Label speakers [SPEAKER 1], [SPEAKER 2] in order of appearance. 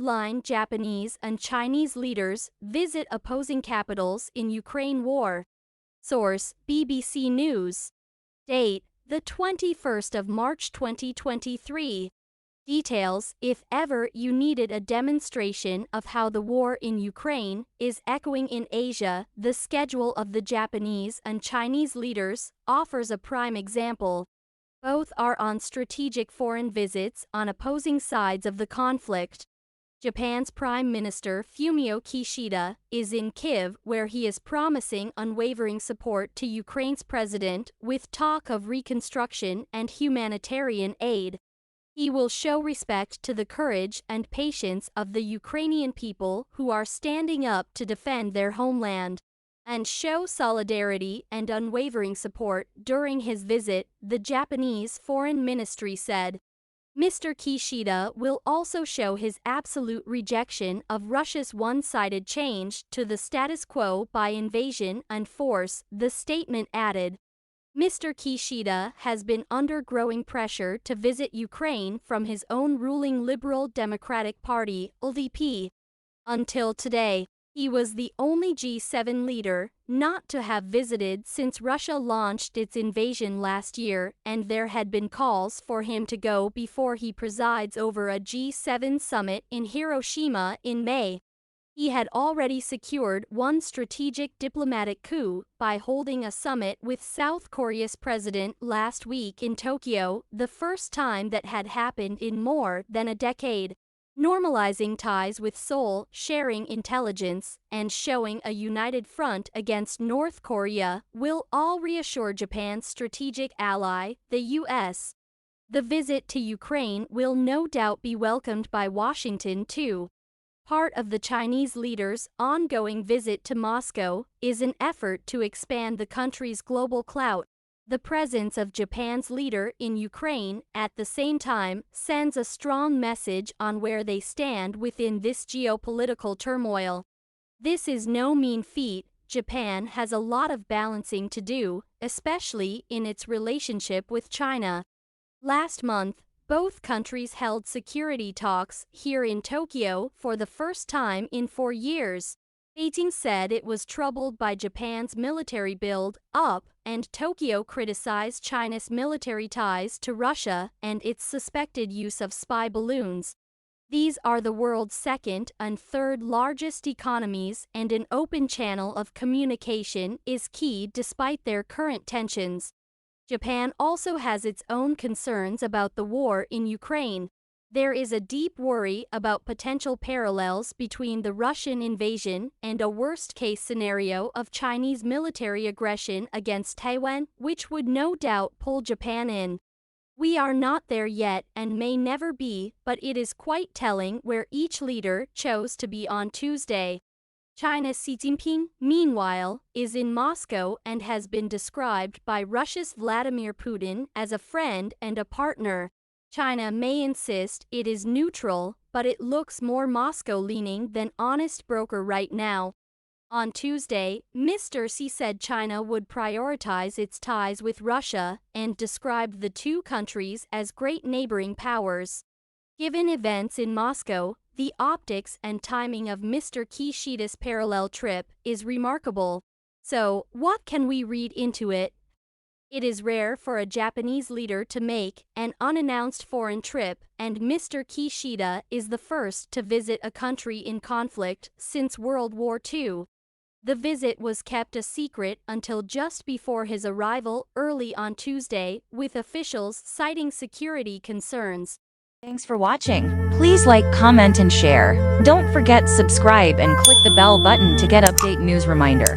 [SPEAKER 1] Headline: Japanese and Chinese leaders visit opposing capitals in Ukraine war. Source: BBC News. Date: the 21st of March 2023. Details: if ever you needed a demonstration of how the war in Ukraine is echoing in Asia, the schedule of the Japanese and Chinese leaders offers a prime example. Both are on strategic foreign visits on opposing sides of the conflict. Japan's Prime Minister Fumio Kishida is in Kyiv, where he is promising unwavering support to Ukraine's president with talk of reconstruction and humanitarian aid. He will show respect to the courage and patience of the Ukrainian people who are standing up to defend their homeland, and show solidarity and unwavering support during his visit, the Japanese Foreign Ministry said. Mr. Kishida will also show his absolute rejection of Russia's one-sided change to the status quo by invasion and force, the statement added. Mr. Kishida has been under growing pressure to visit Ukraine from his own ruling Liberal Democratic Party, LDP. Until today, he was the only G7 leader not to have visited since Russia launched its invasion last year, and there had been calls for him to go before he presides over a G7 summit in Hiroshima in May. He had already secured one strategic diplomatic coup by holding a summit with South Korea's president last week in Tokyo, the first time that had happened in more than a decade. Normalizing ties with Seoul, sharing intelligence, and showing a united front against North Korea will all reassure Japan's strategic ally, the U.S. The visit to Ukraine will no doubt be welcomed by Washington too. Part of the Chinese leader's ongoing visit to Moscow is an effort to expand the country's global clout. The presence of Japan's leader in Ukraine, at the same time, sends a strong message on where they stand within this geopolitical turmoil. This is no mean feat. Japan has a lot of balancing to do, especially in its relationship with China. Last month, both countries held security talks here in Tokyo for the first time in 4 years. Beijing said it was troubled by Japan's military build-up, and Tokyo criticized China's military ties to Russia and its suspected use of spy balloons. These are the world's second and third largest economies, and an open channel of communication is key despite their current tensions. Japan also has its own concerns about the war in Ukraine. There is a deep worry about potential parallels between the Russian invasion and a worst-case scenario of Chinese military aggression against Taiwan, which would no doubt pull Japan in. We are not there yet and may never be, but it is quite telling where each leader chose to be on Tuesday. China's Xi Jinping, meanwhile, is in Moscow and has been described by Russia's Vladimir Putin as a friend and a partner. China may insist it is neutral, but it looks more Moscow-leaning than honest broker right now. On Tuesday, Mr. Xi said China would prioritize its ties with Russia and described the two countries as great neighboring powers. Given events in Moscow, the optics and timing of Mr. Kishida's parallel trip is remarkable. So, what can we read into it? It is rare for a Japanese leader to make an unannounced foreign trip, and Mr. Kishida is the first to visit a country in conflict since World War II. The visit was kept a secret until just before his arrival early on Tuesday, with officials citing security concerns.
[SPEAKER 2] Thanks for watching. Please like, comment, and share. Don't forget subscribe and click the bell button to get update news reminder.